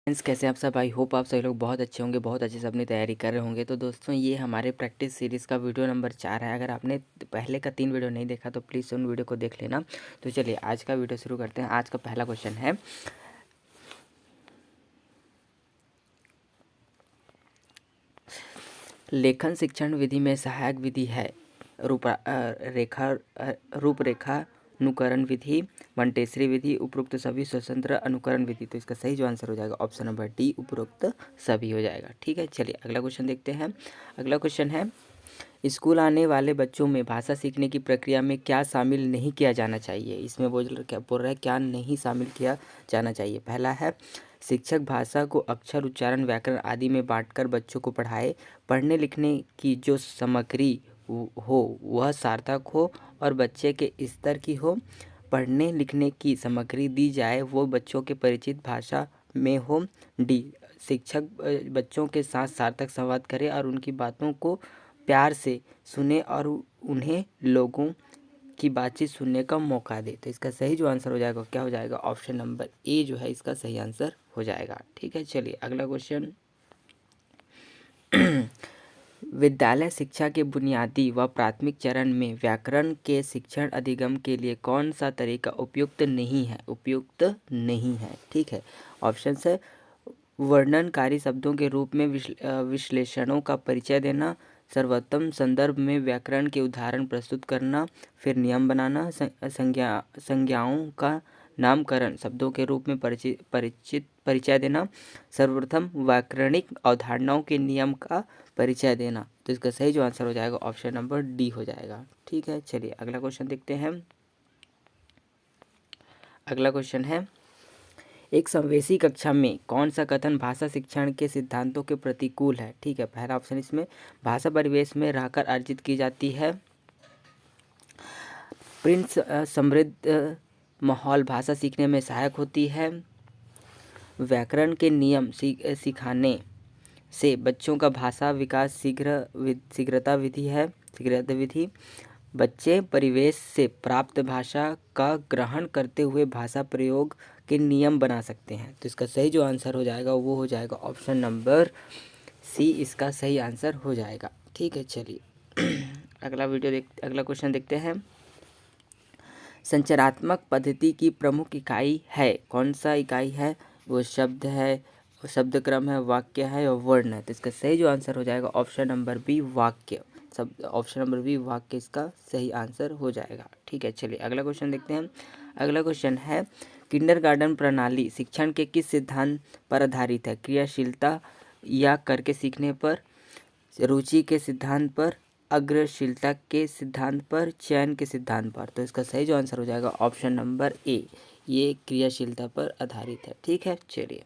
Friends, कैसे हैं आप सब। आई होप आप सभी लोग बहुत अच्छे होंगे, बहुत अच्छे से अपनी तैयारी कर रहे होंगे। तो दोस्तों, ये हमारे प्रैक्टिस सीरीज़ का वीडियो नंबर 4 है। अगर आपने पहले का 3 वीडियो नहीं देखा तो प्लीज़ उन वीडियो को देख लेना। तो चलिए आज का वीडियो शुरू करते हैं। आज का पहला क्वेश्चन है, लेखन शिक्षण विधि में सहायक विधि है रूपरेखा अनुकरण विधि, मंटेसरी विधि, उपरोक्त सभी स्वतंत्र अनुकरण विधि। तो इसका सही जो आंसर हो जाएगा ऑप्शन नंबर डी, उपरोक्त सभी हो जाएगा। ठीक है, चलिए अगला क्वेश्चन देखते हैं। अगला क्वेश्चन है, स्कूल आने वाले बच्चों में भाषा सीखने की प्रक्रिया में क्या शामिल नहीं किया जाना चाहिए। इसमें बोल रहा है क्या नहीं शामिल किया जाना चाहिए। पहला है, शिक्षक भाषा को अक्षर, उच्चारण, व्याकरण आदि में बांटकर बच्चों को पढ़ाए। पढ़ने लिखने की जो सामग्री हो वह सार्थक हो और बच्चे के स्तर की हो। पढ़ने लिखने की सामग्री दी जाए वो बच्चों के परिचित भाषा में हो। डी, शिक्षक बच्चों के साथ सार्थक संवाद करे और उनकी बातों को प्यार से सुने और उन्हें लोगों की बातचीत सुनने का मौका दे। तो इसका सही जो आंसर हो जाएगा क्या हो जाएगा, ऑप्शन नंबर ए जो है इसका सही आंसर हो जाएगा। ठीक है, चलिए अगला क्वेश्चन। विद्यालय शिक्षा के बुनियादी व प्राथमिक चरण में व्याकरण के शिक्षण अधिगम के लिए कौन सा तरीका उपयुक्त नहीं है। उपयुक्त नहीं है, ठीक है। ऑप्शन है, वर्णनकारी शब्दों के रूप में विश्लेषणों का परिचय देना, सर्वोत्तम संदर्भ में व्याकरण के उदाहरण प्रस्तुत करना, फिर नियम बनाना, संज्ञाओं का नामकरण शब्दों के रूप में परिचय देना, सर्वप्रथम व्याकरणिक अवधारणाओं के नियम का परिचय देना। तो इसका सही जो आंसर हो जाएगा ऑप्शन नंबर डी हो जाएगा। ठीक है, चलिए अगला क्वेश्चन देखते हैं। अगला क्वेश्चन है, एक समावेशी कक्षा में कौन सा कथन भाषा शिक्षण के सिद्धांतों के प्रतिकूल है। ठीक है, पहला ऑप्शन इसमें, भाषा परिवेश में रहकर अर्जित की जाती है। प्रिंट समृद्ध माहौल भाषा सीखने में सहायक होती है। व्याकरण के नियम सिखाने से बच्चों का भाषा विकास शीघ्रता विधि। बच्चे परिवेश से प्राप्त भाषा का ग्रहण करते हुए भाषा प्रयोग के नियम बना सकते हैं। तो इसका सही जो आंसर हो जाएगा वो हो जाएगा ऑप्शन नंबर सी, इसका सही आंसर हो जाएगा। ठीक है, चलिए अगला क्वेश्चन देखते हैं। संचारात्मक पद्धति की प्रमुख इकाई है, कौन सा इकाई है। वो शब्द है, शब्द क्रम है, वाक्य है और वर्ण है। तो इसका सही जो आंसर हो जाएगा ऑप्शन नंबर बी, वाक्य। ऑप्शन नंबर बी, वाक्य इसका सही आंसर हो जाएगा। ठीक है, चलिए अगला क्वेश्चन देखते हैं। अगला क्वेश्चन है, किंडरगार्टन प्रणाली शिक्षण के किस सिद्धांत पर आधारित है। क्रियाशीलता या करके सीखने पर, रुचि के सिद्धांत पर, अग्रशीलता के सिद्धांत पर, चयन के सिद्धांत पर। तो इसका सही जो आंसर हो जाएगा ऑप्शन नंबर ए, ये क्रियाशीलता पर आधारित है। ठीक है, चलिए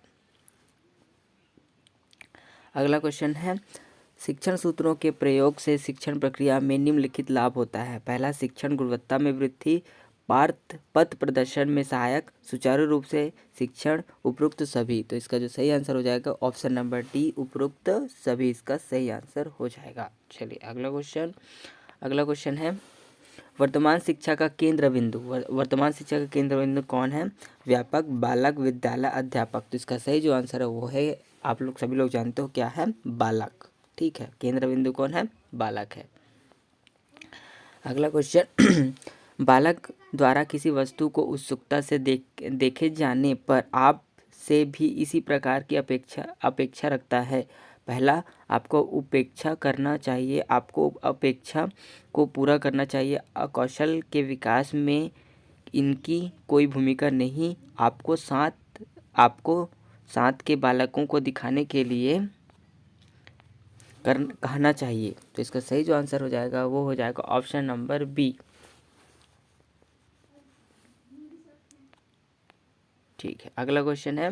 अगला क्वेश्चन है, शिक्षण सूत्रों के प्रयोग से शिक्षण प्रक्रिया में निम्नलिखित लाभ होता है। पहला, शिक्षण गुणवत्ता में वृद्धि, पथ प्रदर्शन में सहायक, सुचारू रूप से शिक्षण, उपरोक्त सभी। तो इसका जो सही आंसर हो जाएगा ऑप्शन नंबर डी, उपरोक्त सभी इसका सही आंसर हो जाएगा। चलिए अगला क्वेश्चन है, वर्तमान शिक्षा का केंद्र बिंदु। वर्तमान शिक्षा का केंद्र बिंदु कौन है। व्यापक, बालक, विद्यालय, अध्यापक। तो इसका सही जो आंसर है वो है, आप लोग सभी लोग जानते हो क्या है, बालक। ठीक है, केंद्र बिंदु कौन है, बालक है। अगला क्वेश्चन, बालक द्वारा किसी वस्तु को उत्सुकता से देखे जाने पर आप से भी इसी प्रकार की अपेक्षा रखता है। पहला, आपको उपेक्षा करना चाहिए, आपको अपेक्षा को पूरा करना चाहिए। कौशल के विकास में इनकी कोई भूमिका नहीं। आपको साथ के बालकों को दिखाने के लिए कहना चाहिए। तो इसका सही जो आंसर हो जाएगा वो हो जाएगा ऑप्शन नंबर बी। ठीक है, अगला क्वेश्चन है,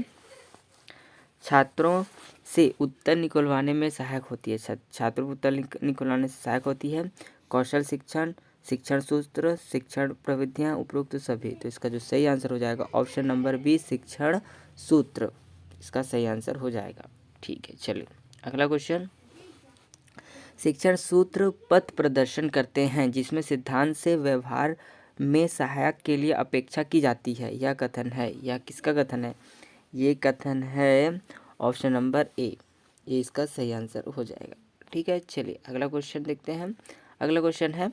छात्रों से उत्तर निकलवाने में सहायक होती है। छात्रों को उत्तर निकलवाने से सहायक होती है। कौशल शिक्षण, शिक्षण सूत्र, शिक्षण प्रविधियां, उपरोक्त सभी। तो इसका जो सही आंसर हो जाएगा ऑप्शन नंबर बी, शिक्षण सूत्र इसका सही आंसर हो जाएगा। ठीक है, चलिए अगला क्वेश्चन, शिक्षण सूत्र पथ प्रदर्शन करते हैं जिसमें सिद्धांत से व्यवहार में सहायक के लिए अपेक्षा की जाती है। यह कथन है, यह किसका कथन है। ये कथन है ऑप्शन नंबर ए, ये इसका सही आंसर हो जाएगा। ठीक है, चलिए अगला क्वेश्चन देखते हैं। अगला क्वेश्चन है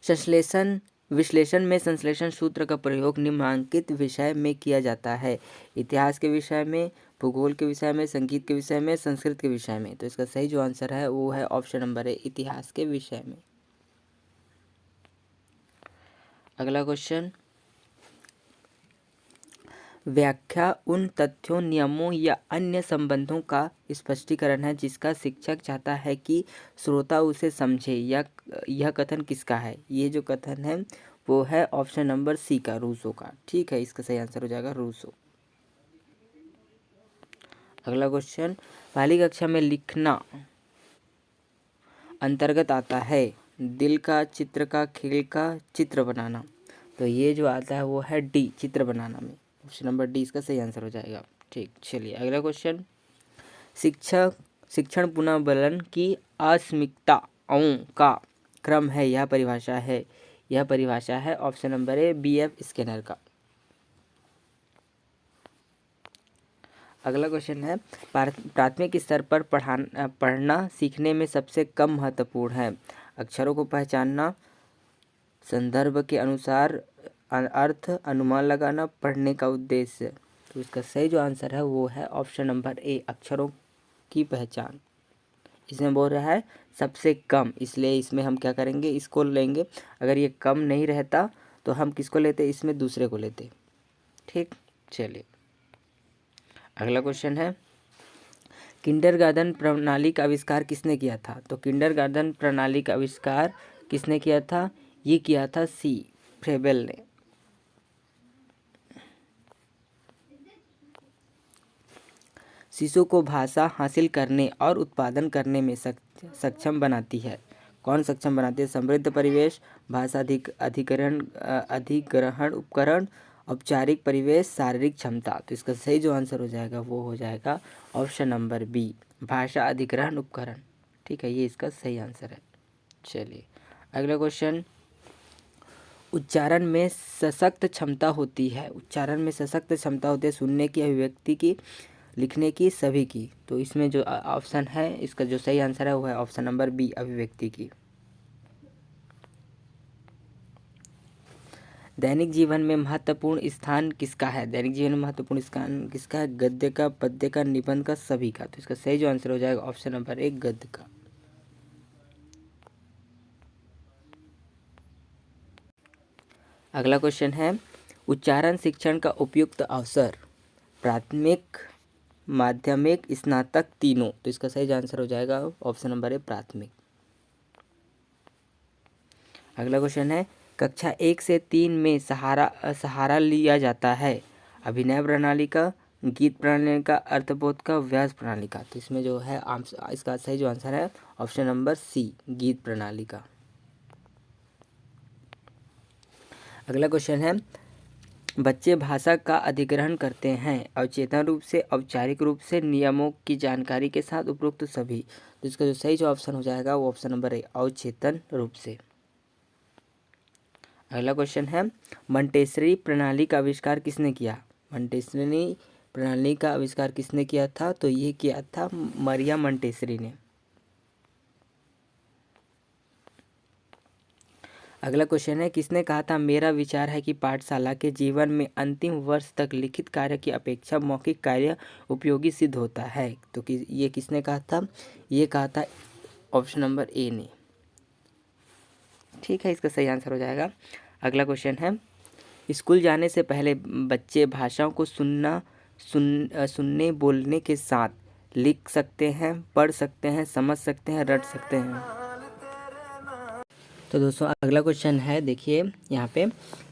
संश्लेषण विश्लेषण में संश्लेषण सूत्र का प्रयोग निम्नलिखित विषय में किया जाता है। इतिहास के विषय में, भूगोल के विषय में, संगीत के विषय में, संस्कृत के विषय में। तो इसका सही जो आंसर है वो है ऑप्शन नंबर ए, इतिहास के विषय में। अगला क्वेश्चन, व्याख्या उन तथ्यों, नियमों या अन्य संबंधों का स्पष्टीकरण है जिसका शिक्षक चाहता है कि श्रोता उसे समझे। यह कथन किसका है? ये जो कथन है वो है ऑप्शन नंबर सी का, रूसो का। ठीक है, इसका सही आंसर हो जाएगा रूसो। अगला क्वेश्चन, पहली कक्षा में लिखना अंतर्गत आता है दिल का, चित्र का, खेल का, चित्र बनाना। तो ये जो आता है वो है डी, चित्र बनाना में। ऑप्शन नंबर डी इसका सही आंसर हो जाएगा। ठीक, चलिए अगला क्वेश्चन, शिक्षण पुनर्बलन की आस्मिकताओं का क्रम है। यह परिभाषा है option number A, BF Skinner का। अगला क्वेश्चन है प्राथमिक स्तर पर पढ़ना सीखने में सबसे कम महत्वपूर्ण है। अक्षरों को पहचानना, संदर्भ के अनुसार अर्थ अनुमान लगाना, पढ़ने का उद्देश्य। तो इसका सही जो आंसर है वो है ऑप्शन नंबर ए, अक्षरों की पहचान। इसमें बोल रहा है सबसे कम, इसलिए इसमें हम क्या करेंगे, इसको लेंगे। अगर ये कम नहीं रहता तो हम किसको लेते, इसमें दूसरे को लेते। ठीक, चलिए अगला क्वेश्चन है किंडरगार्टन प्रणाली का आविष्कार किसने किया था? तो किंडरगार्टन प्रणाली का आविष्कार किसने किया था? ये किया था सी, फ्रेबेल ने। शिशु को भाषा हासिल करने और उत्पादन करने में सक्षम बनाती है। कौन सक्षम बनाती है? समृद्ध परिवेश, भाषा अधिग्रहण उपकरण, औपचारिक परिवेश, शारीरिक क्षमता। तो इसका सही जो आंसर हो जाएगा वो हो जाएगा ऑप्शन नंबर बी, भाषा अधिग्रहण उपकरण। ठीक है, ये इसका सही आंसर है। चलिए अगला क्वेश्चन, उच्चारण में सशक्त क्षमता होती है। उच्चारण में सशक्त क्षमता होती है सुनने की, अभिव्यक्ति की, लिखने की, सभी की। तो इसमें जो ऑप्शन है, इसका जो सही आंसर है वो है ऑप्शन नंबर बी, अभिव्यक्ति की। दैनिक जीवन में महत्वपूर्ण स्थान किसका है? दैनिक जीवन में महत्वपूर्ण स्थान किसका है? गद्य का, पद्य का, निबंध का, सभी का। तो इसका सही जो आंसर हो जाएगा ऑप्शन नंबर एक, गद्य का। अगला क्वेश्चन है उच्चारण शिक्षण का उपयुक्त अवसर, प्राथमिक, माध्यमिक, स्नातक, तीनों। तो इसका सही आंसर हो जाएगा ऑप्शन नंबर ए, प्राथमिक। अगला क्वेश्चन है कक्षा 1 से 3 में सहारा लिया जाता है। अभिनय प्रणाली का, गीत प्रणाली का, अर्थबोध का, व्यास प्रणाली का। तो इसमें जो है इसका सही जो आंसर है ऑप्शन नंबर सी, गीत प्रणाली का। अगला क्वेश्चन है बच्चे भाषा का अधिग्रहण करते हैं अवचेतन रूप से, औपचारिक रूप से, नियमों की जानकारी के साथ, उपरोक्त सभी। तो इसका जो सही जो ऑप्शन हो जाएगा वो ऑप्शन नंबर ए, अवचेतन रूप से। अगला क्वेश्चन है मंटेसरी प्रणाली का आविष्कार किसने किया? मंटेसरी प्रणाली का आविष्कार किसने किया था? तो ये किया था मरिया मंटेसरी ने। अगला क्वेश्चन है किसने कहा था मेरा विचार है कि पाठशाला के जीवन में अंतिम वर्ष तक लिखित कार्य की अपेक्षा मौखिक कार्य उपयोगी सिद्ध होता है। तो ये किसने कहा था? ये कहा था ऑप्शन नंबर ए ने। ठीक है, इसका सही आंसर हो जाएगा। अगला क्वेश्चन है स्कूल जाने से पहले बच्चे भाषाओं को सुनने बोलने के साथ लिख सकते हैं, पढ़ सकते हैं, समझ सकते हैं, रट सकते हैं। तो दोस्तों अगला क्वेश्चन है, देखिए यहाँ पे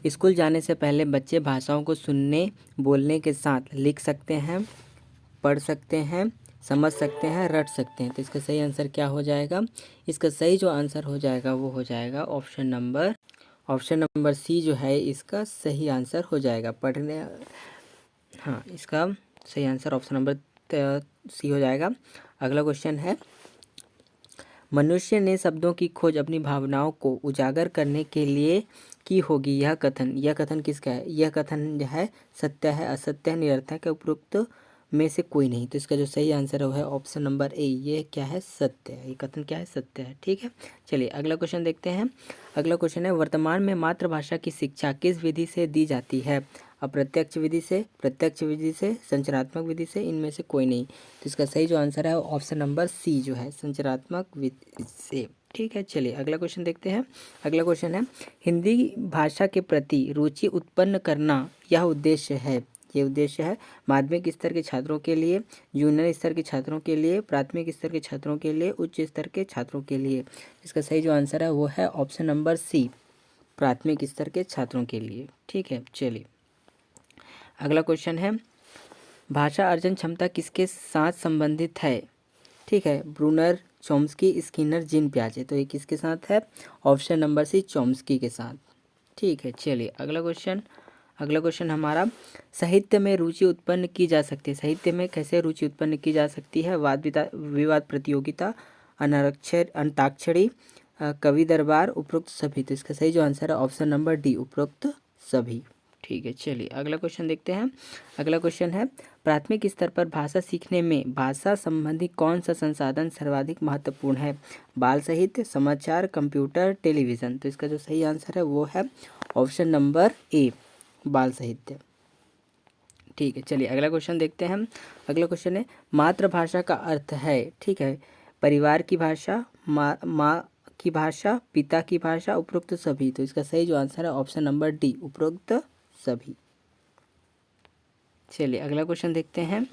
स्कूल जाने से पहले बच्चे भाषाओं को सुनने बोलने के साथ लिख सकते हैं, पढ़ सकते हैं, समझ सकते हैं, रट सकते हैं। तो इसका सही आंसर क्या हो जाएगा? इसका सही जो आंसर हो जाएगा वो हो जाएगा ऑप्शन नंबर सी जो है इसका सही आंसर हो जाएगा। पढ़ने, हाँ, इसका सही आंसर ऑप्शन नंबर सी हो जाएगा। अगला क्वेश्चन है मनुष्य ने शब्दों की खोज अपनी भावनाओं को उजागर करने के लिए की होगी। यह कथन किसका है? यह कथन जो है सत्य है, असत्य है, निरर्थक है, उपरोक्त में से कोई नहीं। तो इसका जो सही आंसर है वो है ऑप्शन नंबर ए। ये क्या है? सत्य है। ये कथन क्या है? सत्य है। ठीक है, चलिए अगला क्वेश्चन देखते हैं। अगला क्वेश्चन है, वर्तमान में मातृभाषा की शिक्षा किस विधि से दी जाती है? अप्रत्यक्ष विधि से, प्रत्यक्ष विधि से, संरचनात्मक विधि से, इनमें से कोई नहीं। तो इसका सही जो आंसर है ऑप्शन नंबर सी जो है, संरचनात्मक विधि से। ठीक है, चलिए अगला क्वेश्चन देखते हैं। अगला क्वेश्चन है, हिंदी भाषा के प्रति रुचि उत्पन्न करना यह उद्देश्य है। ये उद्देश्य है माध्यमिक स्तर के छात्रों के लिए, जूनियर स्तर के छात्रों के लिए, प्राथमिक स्तर के छात्रों के लिए, उच्च स्तर के छात्रों के लिए। इसका सही जो आंसर है वो है ऑप्शन नंबर सी, प्राथमिक स्तर के छात्रों के लिए। ठीक है, चलिए अगला क्वेश्चन है, भाषा अर्जन क्षमता किसके साथ संबंधित है? ठीक है, ब्रूनर, चॉम्स्की, स्किनर, जीन पियाजे। तो ये किसके साथ है? ऑप्शन नंबर सी, चॉम्स्की के साथ। ठीक है, चलिए अगला क्वेश्चन हमारा, साहित्य में रुचि उत्पन्न की जा सकती है। साहित्य में कैसे रुचि उत्पन्न की जा सकती है? वाद विवाद प्रतियोगिता, अंताक्षरी, कवि दरबार, उपरोक्त सभी। तो इसका सही जो आंसर है ऑप्शन नंबर डी, उपरोक्त सभी। ठीक है, चलिए अगला क्वेश्चन देखते हैं। अगला क्वेश्चन है, प्राथमिक स्तर पर भाषा सीखने में भाषा संबंधी कौन सा संसाधन सर्वाधिक महत्वपूर्ण है? बाल साहित्य, समाचार, कंप्यूटर, टेलीविज़न। तो इसका जो सही आंसर है वो है ऑप्शन नंबर ए, बाल साहित्य। ठीक है, चलिए अगला क्वेश्चन देखते हैं हम। अगला क्वेश्चन है, मातृभाषा का अर्थ है, ठीक है, परिवार की भाषा, माँ की भाषा, पिता की भाषा, उपरोक्त सभी। तो इसका सही जो आंसर है ऑप्शन नंबर डी, उपरोक्त सभी। चलिए अगला क्वेश्चन देखते हैं।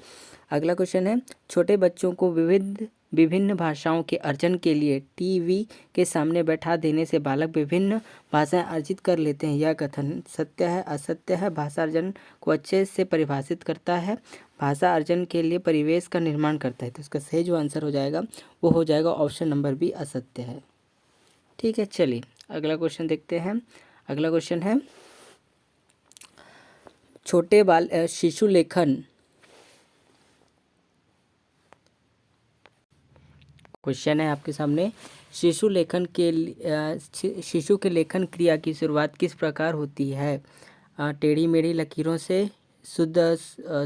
अगला क्वेश्चन है, छोटे बच्चों को विभिन्न भाषाओं के अर्जन के लिए टीवी के सामने बैठा देने से बालक विभिन्न भाषाएं अर्जित कर लेते हैं। यह कथन सत्य है, असत्य है? भाषा अर्जन को अच्छे से परिभाषित करता है, भाषा अर्जन के लिए परिवेश का निर्माण करता है। तो इसका सही जो आंसर हो जाएगा वो हो जाएगा ऑप्शन नंबर बी, असत्य है। ठीक है, चलिए अगला क्वेश्चन देखते हैं। अगला क्वेश्चन है, छोटे बाल शिशु लेखन, क्वेश्चन है आपके सामने, शिशु के लेखन क्रिया की शुरुआत किस प्रकार होती है? टेढ़ी मेढ़ी लकीरों से, शुद्ध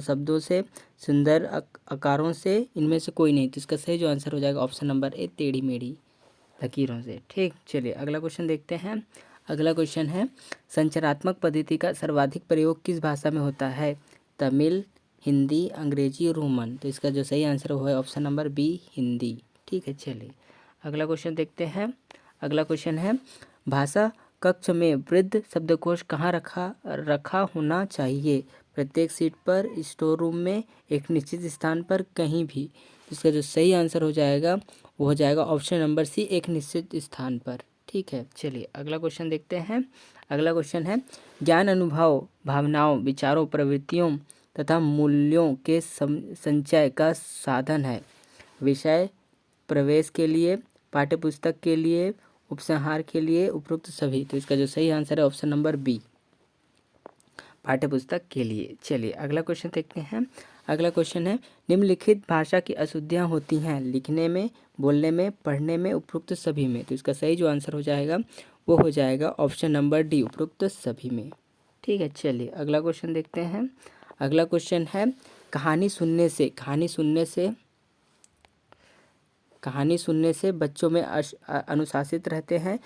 शब्दों से, सुंदर आकारों से, इनमें से कोई नहीं। तो इसका सही जो आंसर हो जाएगा ऑप्शन नंबर ए, टेढ़ी मेढ़ी लकीरों से। ठीक, चलिए अगला क्वेश्चन देखते हैं। अगला क्वेश्चन है, संरचनात्मक पद्धति का सर्वाधिक प्रयोग किस भाषा में होता है? तमिल, हिंदी, अंग्रेजी, रोमन। तो इसका जो सही आंसर है ऑप्शन नंबर बी, हिंदी। ठीक है, चलिए अगला क्वेश्चन देखते हैं। अगला क्वेश्चन है, भाषा कक्ष में वृद्ध शब्दकोश कहाँ रखा होना चाहिए? प्रत्येक सीट पर, स्टोर रूम में, एक निश्चित स्थान पर, कहीं भी। इसका जो सही आंसर हो जाएगा वो हो जाएगा ऑप्शन नंबर सी, एक निश्चित स्थान पर। ठीक है, चलिए अगला क्वेश्चन देखते हैं। अगला क्वेश्चन है, ज्ञान अनुभव, भावनाओं, विचारों, प्रवृत्तियों तथा मूल्यों के संचय का साधन है। विषय प्रवेश के लिए, पाठ्यपुस्तक के लिए, उपसंहार के लिए, उपरोक्त सभी। तो इसका जो सही आंसर है ऑप्शन नंबर बी, पाठ्यपुस्तक के लिए। चलिए अगला क्वेश्चन देखते हैं। अगला क्वेश्चन है, निम्नलिखित भाषा की अशुद्धियाँ होती हैं लिखने में, बोलने में, पढ़ने में, उपरोक्त सभी में। तो इसका सही जो आंसर हो जाएगा वो हो जाएगा ऑप्शन नंबर डी, उपरोक्त सभी में। ठीक है, चलिए अगला क्वेश्चन देखते हैं। अगला क्वेश्चन है, कहानी सुनने से बच्चों में अनुशासित रहते हैं।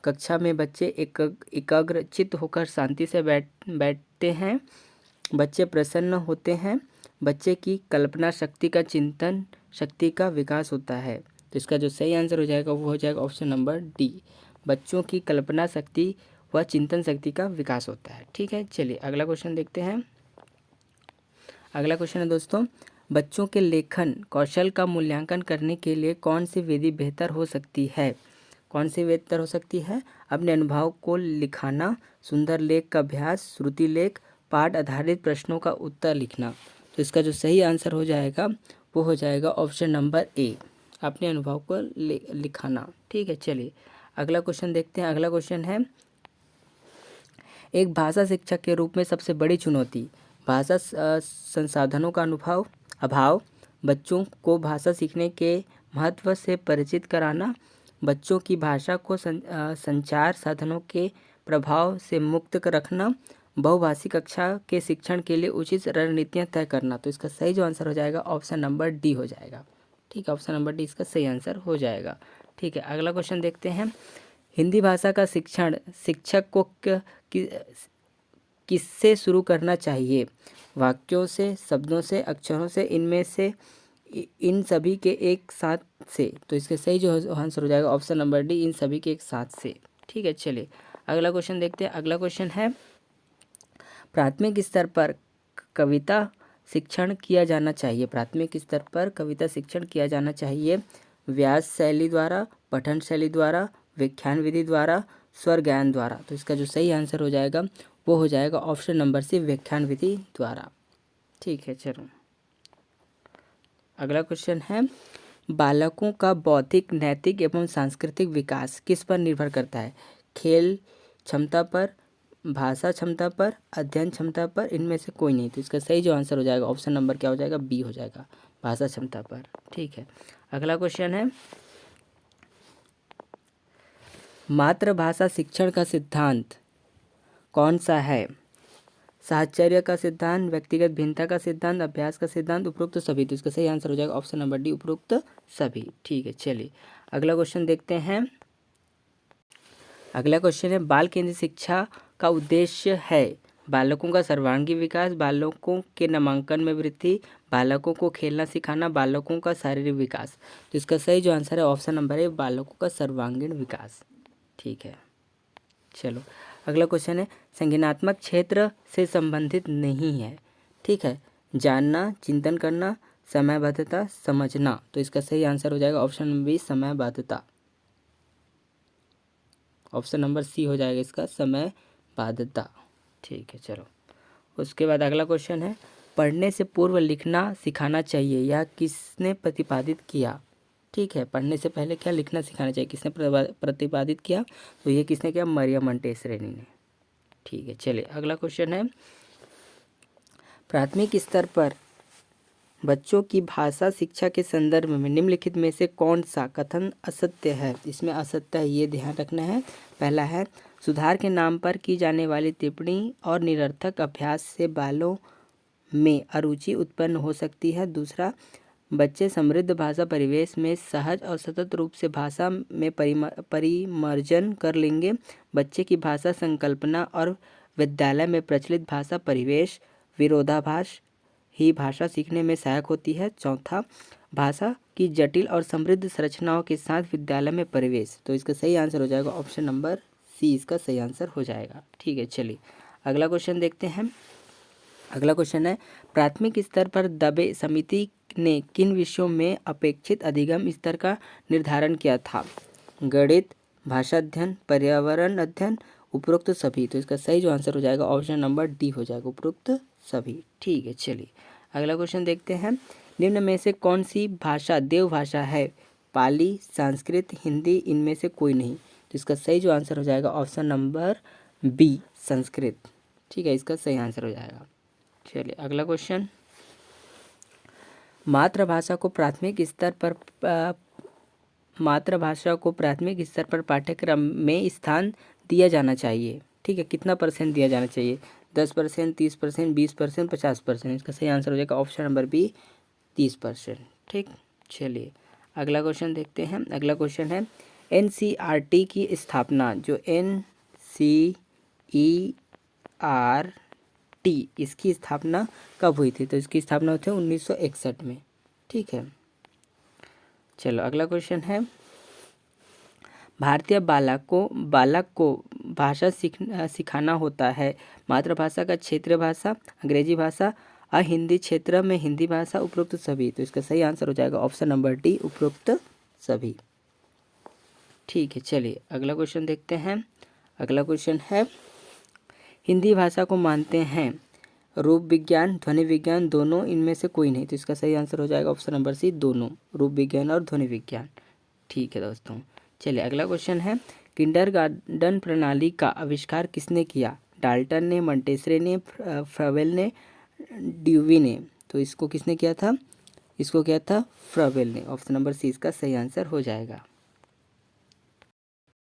कक्षा में बच्चे एकाग्रचित्त होकर शांति से बैठते हैं। बच्चे प्रसन्न होते हैं। बच्चे की कल्पना शक्ति का, चिंतन शक्ति का विकास होता है। तो इसका जो सही आंसर हो जाएगा वो हो जाएगा ऑप्शन नंबर डी, बच्चों की कल्पना शक्ति व चिंतन शक्ति का विकास होता है। ठीक है, चलिए अगला क्वेश्चन देखते हैं। अगला क्वेश्चन है दोस्तों, बच्चों के लेखन कौशल का मूल्यांकन करने के लिए कौन सी विधि बेहतर हो सकती है? कौन सी बेहतर हो सकती है? अपने अनुभव को लिखाना, सुंदर लेख का अभ्यास, श्रुति लेख, पाठ आधारित प्रश्नों का उत्तर लिखना। तो इसका जो सही आंसर हो जाएगा वो हो जाएगा ऑप्शन नंबर ए, अपने अनुभव को लिखाना। ठीक है, चलिए अगला क्वेश्चन देखते हैं। अगला क्वेश्चन है, एक भाषा शिक्षक के रूप में सबसे बड़ी चुनौती, भाषा संसाधनों का अभाव, बच्चों को भाषा सीखने के महत्व से परिचित कराना, बच्चों की भाषा को संचार साधनों के प्रभाव से मुक्त रखना, बहुभाषी कक्षा के शिक्षण के लिए उचित रणनीतियाँ तय करना। तो इसका सही जो आंसर हो जाएगा ऑप्शन नंबर डी हो जाएगा। ठीक है, ऑप्शन नंबर डी इसका सही आंसर हो जाएगा। ठीक है, अगला क्वेश्चन देखते हैं। हिंदी भाषा का शिक्षण शिक्षक को किससे शुरू करना चाहिए? वाक्यों से, शब्दों से, अक्षरों से, इनमें से इन सभी के एक साथ से। तो इसके सही जो आंसर हो जाएगा ऑप्शन नंबर डी, इन सभी के एक साथ से। ठीक है, चलिए अगला क्वेश्चन देखते हैं। अगला क्वेश्चन है, प्राथमिक स्तर पर कविता शिक्षण किया जाना चाहिए। प्राथमिक स्तर पर कविता शिक्षण किया जाना चाहिए व्यास शैली द्वारा, पठन शैली द्वारा, व्याख्यान विधि द्वारा, स्वर ज्ञान द्वारा। तो इसका जो सही आंसर हो जाएगा वो हो जाएगा ऑप्शन नंबर सी, व्याख्यान विधि द्वारा। ठीक है, चलो अगला क्वेश्चन है, बालकों का बौद्धिक, नैतिक एवं सांस्कृतिक विकास किस पर निर्भर करता है? खेल क्षमता पर, भाषा क्षमता पर, अध्ययन क्षमता पर, इनमें से कोई नहीं। तो इसका सही जो आंसर हो जाएगा ऑप्शन नंबर क्या हो जाएगा? बी हो जाएगा, भाषा क्षमता पर। ठीक है, अगला क्वेश्चन है, मातृभाषा शिक्षण का सिद्धांत कौन सा है? साहचर्य का सिद्धांत, व्यक्तिगत भिन्नता का सिद्धांत, अभ्यास का सिद्धांत, उपरोक्त सभी। तो इसका सही आंसर हो जाएगा ऑप्शन नंबर डी, उपरोक्त सभी। ठीक है, चलिए अगला क्वेश्चन देखते हैं। अगला क्वेश्चन है, बाल केंद्रित शिक्षा का उद्देश्य है बालकों का सर्वांगीण विकास, बालकों के नामांकन में वृद्धि, बालकों को खेलना सिखाना, बालकों का शारीरिक विकास। तो इसका सही जो आंसर है ऑप्शन नंबर है, बालकों का सर्वांगीण विकास। ठीक है, चलो अगला क्वेश्चन है, संज्ञानात्मक क्षेत्र से संबंधित नहीं है। ठीक है, जानना, चिंतन करना, समयबद्धता, समझना। तो इसका सही आंसर हो जाएगा ऑप्शन नंबर बी, समयबद्धता। ऑप्शन नंबर सी हो जाएगा इसका, समयबद्धता। ठीक है, चलो उसके बाद अगला क्वेश्चन है, पढ़ने से पूर्व लिखना सिखाना चाहिए, यह किसने प्रतिपादित किया? ठीक है, पढ़ने से पहले क्या लिखना सिखाना चाहिए, किसने प्रतिपादित किया? तो ये किसने किया? मरियम मोंटेसरी ने। ठीक है, चलिए अगला क्वेश्चन है, प्राथमिक स्तर पर बच्चों की भाषा शिक्षा के संदर्भ में निम्नलिखित में से कौन सा कथन असत्य है? इसमें असत्य है, ये ध्यान रखना है। पहला है, सुधार के नाम पर की जाने वाली टिप्पणी और निरर्थक अभ्यास से बालों में अरुचि उत्पन्न हो सकती है। दूसरा, बच्चे समृद्ध भाषा परिवेश में सहज और सतत रूप से भाषा में परिमर्जन कर लेंगे। बच्चे की भाषा संकल्पना और विद्यालय में प्रचलित भाषा परिवेश विरोधाभास ही भाषा सीखने में सहायक होती है। चौथा, भाषा की जटिल और समृद्ध संरचनाओं के साथ विद्यालय में प्रवेश। तो इसका सही आंसर हो जाएगा ऑप्शन नंबर सी, इसका सही आंसर हो जाएगा। ठीक है, चलिए अगला क्वेश्चन देखते हैं। अगला क्वेश्चन है, प्राथमिक स्तर पर दबे समिति ने किन विषयों में अपेक्षित अधिगम स्तर का निर्धारण किया था? गणित, भाषा अध्ययन, पर्यावरण अध्ययन, उपरोक्त सभी। तो इसका सही जो आंसर हो जाएगा ऑप्शन नंबर डी हो जाएगा, उपरोक्त सभी। ठीक है, चलिए अगला क्वेश्चन देखते हैं, निम्न में से कौन सी भाषा देव भाषा है? पाली, संस्कृत, हिंदी, इनमें से कोई नहीं। तो इसका सही जो आंसर हो जाएगा ऑप्शन नंबर बी, संस्कृत। ठीक है, इसका सही आंसर हो जाएगा। चलिए अगला क्वेश्चन, मातृभाषा को प्राथमिक स्तर पर पाठ्यक्रम में स्थान दिया जाना चाहिए। ठीक है, कितना % दिया जाना चाहिए? 10%, 30%, 20%, 50%। इसका सही आंसर हो जाएगा ऑप्शन नंबर बी, 30%। ठीक, चलिए अगला क्वेश्चन देखते हैं। अगला क्वेश्चन है, NCERT की स्थापना, जो NCERT इसकी स्थापना कब हुई थी? तो इसकी स्थापना हुई थी 1961 में। ठीक है, चलो अगला क्वेश्चन है, भारतीय बालक को भाषा सिखाना होता है। मातृभाषा का क्षेत्रीय भाषा, अंग्रेजी भाषा, हिंदी क्षेत्र में हिंदी भाषा, उपरोक्त सभी। तो इसका सही आंसर हो जाएगा ऑप्शन नंबर डी, उपरोक्त सभी। ठीक है, चलिए अगला क्वेश्चन देखते हैं। अगला क्वेश्चन है, हिंदी भाषा को मानते हैं रूप विज्ञान, ध्वनि विज्ञान, दोनों, इनमें से कोई नहीं। तो इसका सही आंसर हो जाएगा ऑप्शन नंबर सी, दोनों, रूप विज्ञान और ध्वनि विज्ञान। ठीक है दोस्तों, चलिए अगला क्वेश्चन है, किंडरगार्टन प्रणाली का आविष्कार किसने किया? डाल्टन ने, मोंटेसरी ने, फ्रेवेल ने, ड्यूवी ने। तो इसको किसने किया था? इसको क्या था? फ्रवेल ने। ऑप्शन नंबर सी इसका सही आंसर हो जाएगा।